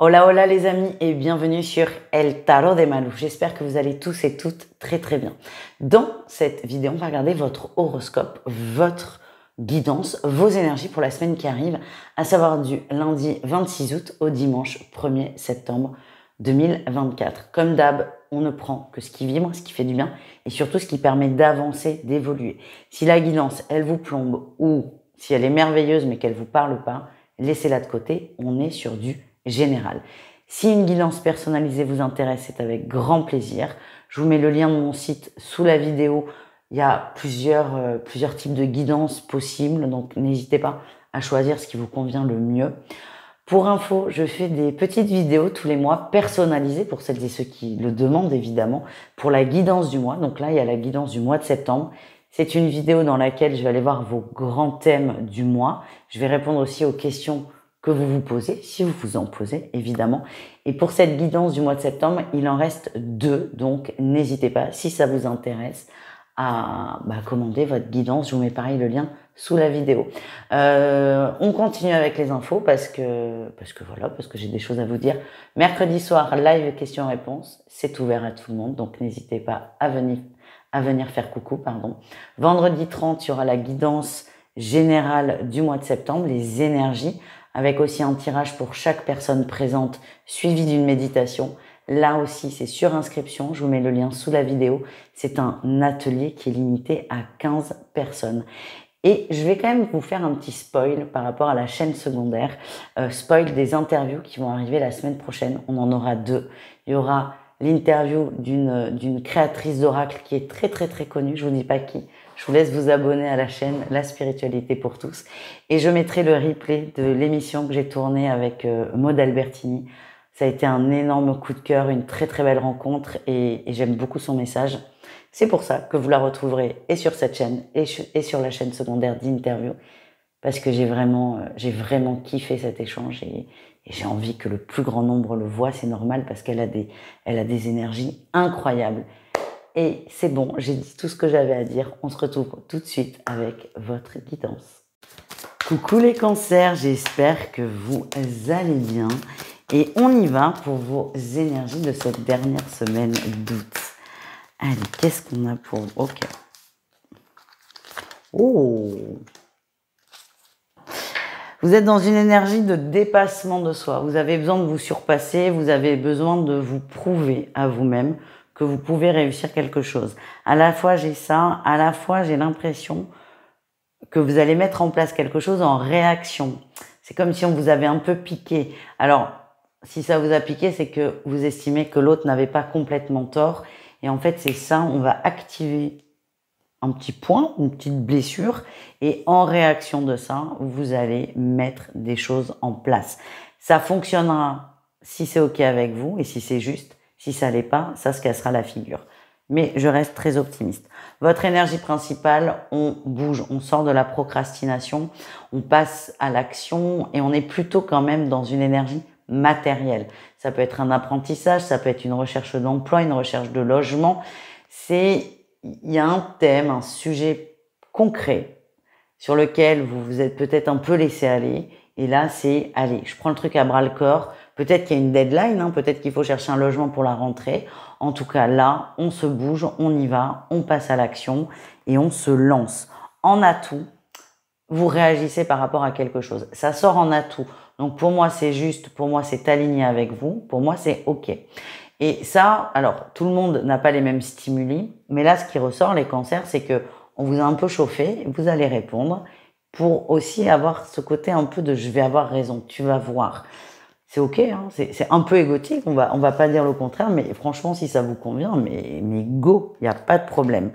Hola, hola les amis et bienvenue sur El Tarot de Malou. J'espère que vous allez tous et toutes très très bien. Dans cette vidéo, on va regarder votre horoscope, votre guidance, vos énergies pour la semaine qui arrive, à savoir du lundi 26 août au dimanche 1er septembre 2024. Comme d'hab, on ne prend que ce qui vibre, ce qui fait du bien et surtout ce qui permet d'avancer, d'évoluer. Si la guidance, elle vous plombe ou si elle est merveilleuse mais qu'elle ne vous parle pas, laissez-la de côté, on est sur du général. Si une guidance personnalisée vous intéresse, c'est avec grand plaisir. Je vous mets le lien de mon site sous la vidéo. Il y a plusieurs types de guidances possibles, donc n'hésitez pas à choisir ce qui vous convient le mieux. Pour info, je fais des petites vidéos tous les mois personnalisées pour celles et ceux qui le demandent évidemment, pour la guidance du mois. Donc là, il y a la guidance du mois de septembre. C'est une vidéo dans laquelle je vais aller voir vos grands thèmes du mois. Je vais répondre aussi aux questions que vous vous posez, si vous vous en posez, évidemment. Et pour cette guidance du mois de septembre, il en reste 2, donc n'hésitez pas, si ça vous intéresse, à commander votre guidance. Je vous mets pareil le lien sous la vidéo. On continue avec les infos parce que j'ai des choses à vous dire. Mercredi soir, live questions-réponses, c'est ouvert à tout le monde, donc n'hésitez pas à venir faire coucou, pardon. Vendredi 30, il y aura la guidance générale du mois de septembre, les énergies, avec aussi un tirage pour chaque personne présente, suivi d'une méditation. Là aussi, c'est sur inscription. Je vous mets le lien sous la vidéo. C'est un atelier qui est limité à 15 personnes. Et je vais quand même vous faire un petit spoil par rapport à la chaîne secondaire. Spoil des interviews qui vont arriver la semaine prochaine. On en aura 2. Il y aura l'interview d'une créatrice d'oracle qui est très très très connue. Je vous dis pas qui. Je vous laisse vous abonner à la chaîne La Spiritualité pour tous. Et je mettrai le replay de l'émission que j'ai tournée avec Maud Albertini. Ça a été un énorme coup de cœur, une très très belle rencontre et j'aime beaucoup son message. C'est pour ça que vous la retrouverez et sur cette chaîne et sur la chaîne secondaire d'interview. Parce que j'ai vraiment kiffé cet échange et j'ai envie que le plus grand nombre le voit. C'est normal parce qu'elle a des énergies incroyables. Et c'est bon, j'ai dit tout ce que j'avais à dire. On se retrouve tout de suite avec votre guidance. Coucou les cancers, j'espère que vous allez bien. Et on y va pour vos énergies de cette dernière semaine d'août. Allez, qu'est-ce qu'on a pour vous? Ok. Oh! Vous êtes dans une énergie de dépassement de soi. Vous avez besoin de vous surpasser, vous avez besoin de vous prouver à vous-même que vous pouvez réussir quelque chose. À la fois, j'ai ça, à la fois, j'ai l'impression que vous allez mettre en place quelque chose en réaction. C'est comme si on vous avait un peu piqué. Alors, si ça vous a piqué, c'est que vous estimez que l'autre n'avait pas complètement tort. Et en fait, c'est ça, on va activer un petit point, une petite blessure. Et en réaction de ça, vous allez mettre des choses en place. Ça fonctionnera si c'est OK avec vous et si c'est juste. Si ça l'est pas, ça se cassera la figure. Mais je reste très optimiste. Votre énergie principale, on bouge, on sort de la procrastination, on passe à l'action et on est plutôt quand même dans une énergie matérielle. Ça peut être un apprentissage, ça peut être une recherche d'emploi, une recherche de logement. Il y a un thème, un sujet concret sur lequel vous vous êtes peut-être un peu laissé aller. Et là, c'est, allez, je prends le truc à bras le corps. Peut-être qu'il y a une deadline, peut-être qu'il faut chercher un logement pour la rentrée. En tout cas, là, on se bouge, on y va, on passe à l'action et on se lance. En atout, vous réagissez par rapport à quelque chose. Ça sort en atout. Donc pour moi, c'est juste, pour moi, c'est aligné avec vous, pour moi, c'est OK. Et ça, alors, tout le monde n'a pas les mêmes stimuli, mais là, ce qui ressort, les cancers, c'est que on vous a un peu chauffé, vous allez répondre pour aussi avoir ce côté un peu de je vais avoir raison, tu vas voir. C'est OK, c'est un peu égotique, on va pas dire le contraire, mais franchement, si ça vous convient, mais go, il n'y a pas de problème.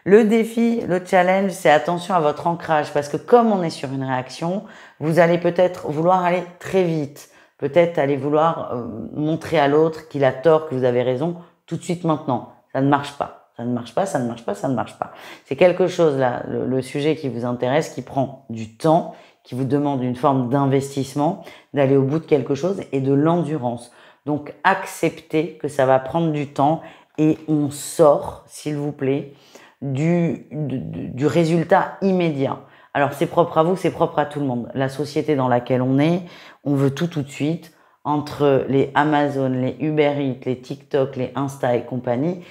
Le défi, le challenge, c'est attention à votre ancrage, parce que comme on est sur une réaction, vous allez peut-être vouloir aller très vite, peut-être aller vouloir montrer à l'autre qu'il a tort, que vous avez raison, tout de suite maintenant. Ça ne marche pas. Ça ne marche pas, ça ne marche pas, ça ne marche pas. C'est quelque chose là, le sujet qui vous intéresse, qui prend du temps, qui vous demande une forme d'investissement, d'aller au bout de quelque chose et de l'endurance. Donc acceptez que ça va prendre du temps et on sort, s'il vous plaît, du résultat immédiat. Alors c'est propre à vous, c'est propre à tout le monde. La société dans laquelle on est, on veut tout de suite. entre les Amazon, les Uber Eats, les TikTok, les Insta et compagnie,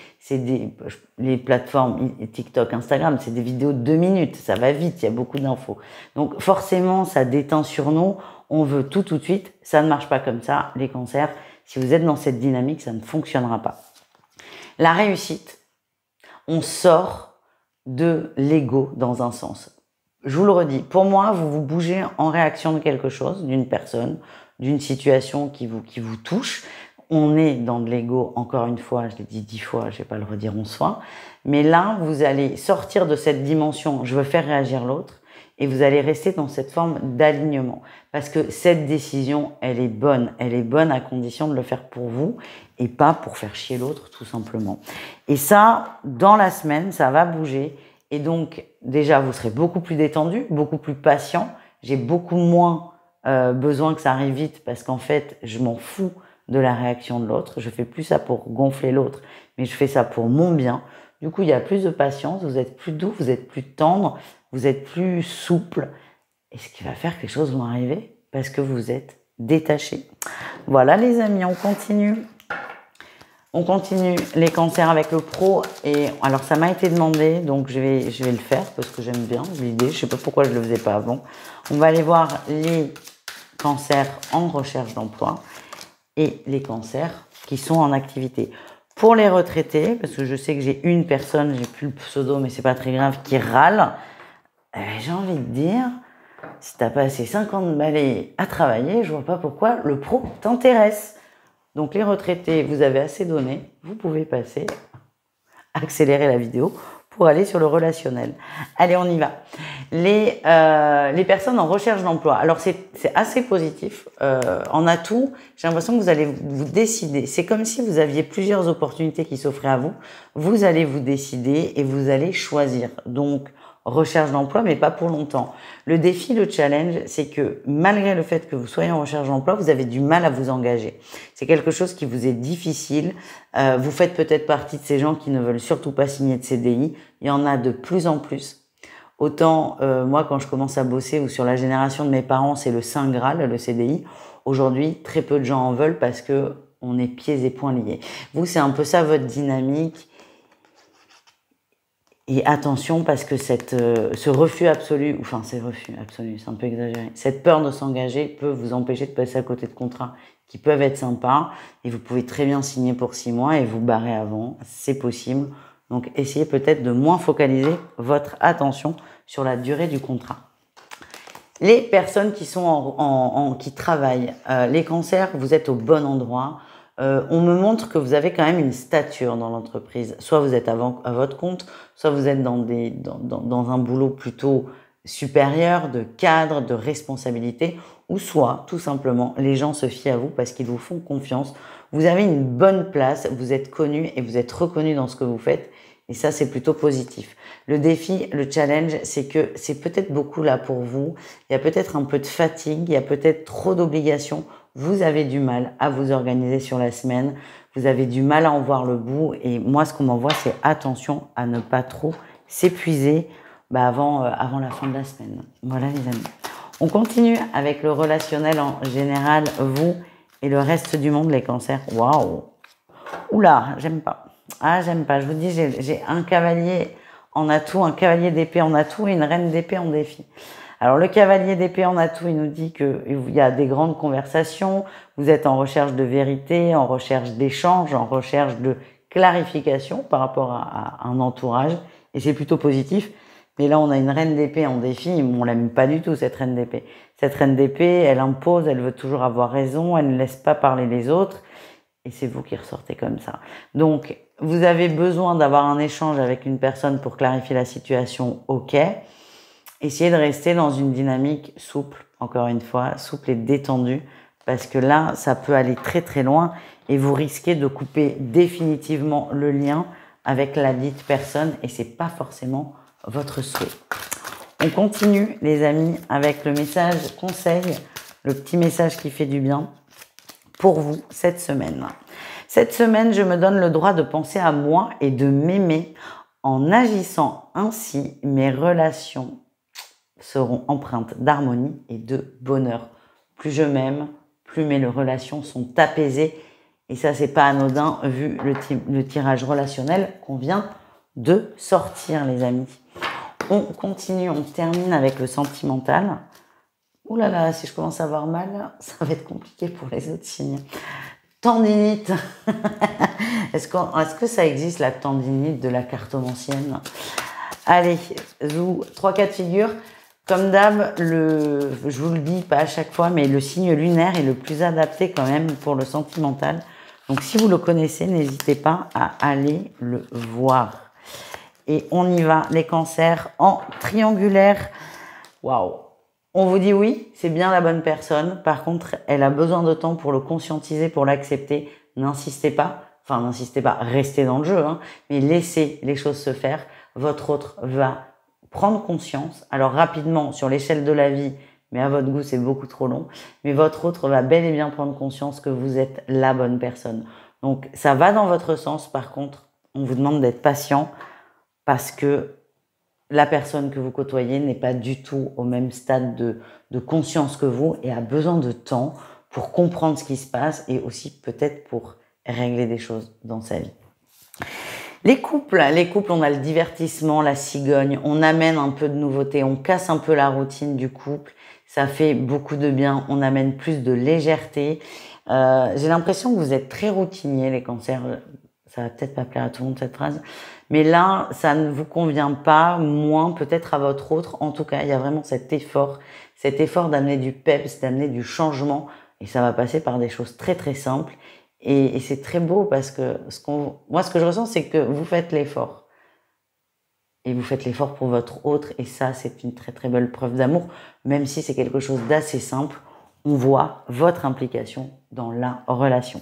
les plateformes TikTok, Instagram, c'est des vidéos de 2 minutes, ça va vite, il y a beaucoup d'infos. Donc forcément, ça déteint sur nous, on veut tout de suite, ça ne marche pas comme ça, les cancers. Si vous êtes dans cette dynamique, ça ne fonctionnera pas. La réussite, on sort de l'ego dans un sens. Je vous le redis, pour moi, vous vous bougez en réaction de quelque chose, d'une personne, d'une situation qui vous touche. On est dans de l'ego, encore une fois, je l'ai dit 10 fois, je vais pas le redire 11 fois. Mais là, vous allez sortir de cette dimension, je veux faire réagir l'autre, et vous allez rester dans cette forme d'alignement. Parce que cette décision, elle est bonne à condition de le faire pour vous et pas pour faire chier l'autre, tout simplement. Et ça, dans la semaine, ça va bouger. Et donc, déjà, vous serez beaucoup plus détendu, beaucoup plus patient. J'ai beaucoup moins besoin que ça arrive vite parce qu'en fait, je m'en fous de la réaction de l'autre. Je fais plus ça pour gonfler l'autre, mais je fais ça pour mon bien. Du coup, il y a plus de patience, vous êtes plus doux, vous êtes plus tendre, vous êtes plus souple. Et ce qui va faire que les choses vont arriver parce que vous êtes détaché. Voilà les amis, on continue. On continue les cancers avec le pro. Et alors, ça m'a été demandé, donc je vais le faire parce que j'aime bien l'idée. Je sais pas pourquoi je le faisais pas avant. On va aller voir les cancers en recherche d'emploi et les cancers qui sont en activité. Pour les retraités, parce que je sais que j'ai une personne, j'ai plus le pseudo, mais c'est pas très grave, qui râle. J'ai envie de dire, si t'as passé 50 balais à travailler, je vois pas pourquoi le pro t'intéresse. Donc les retraités, vous avez assez donné, vous pouvez passer, accélérer la vidéo pour aller sur le relationnel. Allez, on y va. Les personnes en recherche d'emploi. Alors c'est assez positif. En atout, j'ai l'impression que vous allez vous décider. C'est comme si vous aviez plusieurs opportunités qui s'offraient à vous. Vous allez vous décider et vous allez choisir. Donc recherche d'emploi, mais pas pour longtemps. Le défi, le challenge, c'est que malgré le fait que vous soyez en recherche d'emploi, vous avez du mal à vous engager. C'est quelque chose qui vous est difficile. Vous faites peut-être partie de ces gens qui ne veulent surtout pas signer de CDI. Il y en a de plus en plus. Autant, moi, quand je commence à bosser ou sur la génération de mes parents, c'est le Saint Graal, le CDI. Aujourd'hui, très peu de gens en veulent parce que on est pieds et poings liés. Vous, c'est un peu ça votre dynamique. Et attention parce que ce refus absolu, enfin c'est refus absolu, c'est un peu exagéré, cette peur de s'engager peut vous empêcher de passer à côté de contrats qui peuvent être sympas et vous pouvez très bien signer pour 6 mois et vous barrer avant, c'est possible. Donc essayez peut-être de moins focaliser votre attention sur la durée du contrat. Les personnes qui sont qui travaillent, les cancers, vous êtes au bon endroit. On me montre que vous avez quand même une stature dans l'entreprise. Soit vous êtes à votre compte, soit vous êtes dans un boulot plutôt supérieur, de cadre, de responsabilité, ou soit, tout simplement, les gens se fient à vous parce qu'ils vous font confiance. Vous avez une bonne place, vous êtes connu et vous êtes reconnu dans ce que vous faites. Et ça, c'est plutôt positif. Le défi, le challenge, c'est que c'est peut-être beaucoup là pour vous. Il y a peut-être un peu de fatigue, il y a peut-être trop d'obligations. Vous avez du mal à vous organiser sur la semaine. Vous avez du mal à en voir le bout. Et moi, ce qu'on m'envoie, c'est attention à ne pas trop s'épuiser avant la fin de la semaine. Voilà les amis. On continue avec le relationnel en général, vous et le reste du monde, les cancers. Waouh! Oula, j'aime pas. Ah, j'aime pas. Je vous dis, j'ai un cavalier en atout, un cavalier d'épée en atout et une reine d'épée en défi. Alors, le cavalier d'épée en atout, il nous dit qu'il y a des grandes conversations, vous êtes en recherche de vérité, en recherche d'échange, en recherche de clarification par rapport à un entourage, et c'est plutôt positif. Mais là, on a une reine d'épée en défi, on l'aime pas du tout, cette reine d'épée. Cette reine d'épée, elle impose, elle veut toujours avoir raison, elle ne laisse pas parler les autres, et c'est vous qui ressortez comme ça. Donc, vous avez besoin d'avoir un échange avec une personne pour clarifier la situation, ok. Essayez de rester dans une dynamique souple, encore une fois, souple et détendue, parce que là, ça peut aller très très loin et vous risquez de couper définitivement le lien avec la dite personne et c'est pas forcément votre souhait. On continue, les amis, avec le message conseil, le petit message qui fait du bien pour vous cette semaine. Cette semaine, je me donne le droit de penser à moi et de m'aimer. En agissant ainsi, mes relations seront empreintes d'harmonie et de bonheur. Plus je m'aime, plus mes relations sont apaisées. Et ça, c'est pas anodin vu le tirage relationnel qu'on vient de sortir, les amis. On continue, on termine avec le sentimental. Ouh là là, si je commence à avoir mal, ça va être compliqué pour les autres signes. Tendinite. Est-ce que ça existe, la tendinite de la cartomancienne? Allez, zou, 3 cas de figure. Comme d'hab, je vous le dis pas à chaque fois, mais le signe lunaire est le plus adapté quand même pour le sentimental. Donc, si vous le connaissez, n'hésitez pas à aller le voir. Et on y va, les cancers en triangulaire. Waouh! On vous dit oui, c'est bien la bonne personne. Par contre, elle a besoin de temps pour le conscientiser, pour l'accepter. N'insistez pas. Enfin, n'insistez pas, restez dans le jeu, hein, mais laissez les choses se faire. Votre autre va prendre conscience. Alors, rapidement, sur l'échelle de la vie, mais à votre goût, c'est beaucoup trop long. Mais votre autre va bel et bien prendre conscience que vous êtes la bonne personne. Donc, ça va dans votre sens. Par contre, on vous demande d'être patient parce que la personne que vous côtoyez n'est pas du tout au même stade de conscience que vous et a besoin de temps pour comprendre ce qui se passe et aussi peut-être pour régler des choses dans sa vie. Les couples, on a le divertissement, la cigogne, on amène un peu de nouveauté, on casse un peu la routine du couple, ça fait beaucoup de bien, on amène plus de légèreté. J'ai l'impression que vous êtes très routiniers, les cancers, ça va peut-être pas plaire à tout le monde cette phrase, mais là, ça ne vous convient pas, moins peut-être à votre autre. En tout cas, il y a vraiment cet effort d'amener du peps, d'amener du changement, et ça va passer par des choses très très simples. Et c'est très beau parce que moi, ce que je ressens, c'est que vous faites l'effort. Et vous faites l'effort pour votre autre, et ça, c'est une très très belle preuve d'amour, même si c'est quelque chose d'assez simple. On voit votre implication dans la relation.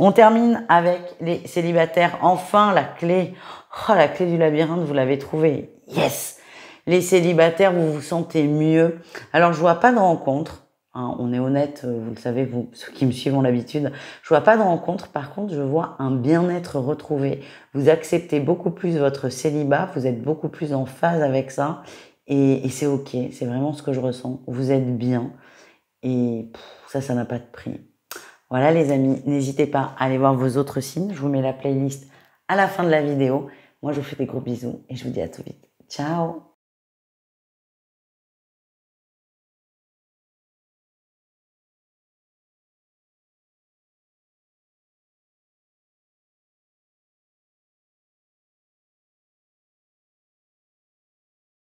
On termine avec les célibataires. Enfin, la clé du labyrinthe, vous l'avez trouvée. Yes! Les célibataires, vous vous sentez mieux. Alors, je vois pas de rencontre. Hein, on est honnête, vous le savez, vous, ceux qui me suivent ont l'habitude. Je vois pas de rencontre. Par contre, je vois un bien-être retrouvé. Vous acceptez beaucoup plus votre célibat. Vous êtes beaucoup plus en phase avec ça. Et c'est OK. C'est vraiment ce que je ressens. Vous êtes bien. Et ça n'a pas de prix. Voilà les amis, n'hésitez pas à aller voir vos autres signes. Je vous mets la playlist à la fin de la vidéo. Moi, je vous fais des gros bisous et je vous dis à tout vite. Ciao!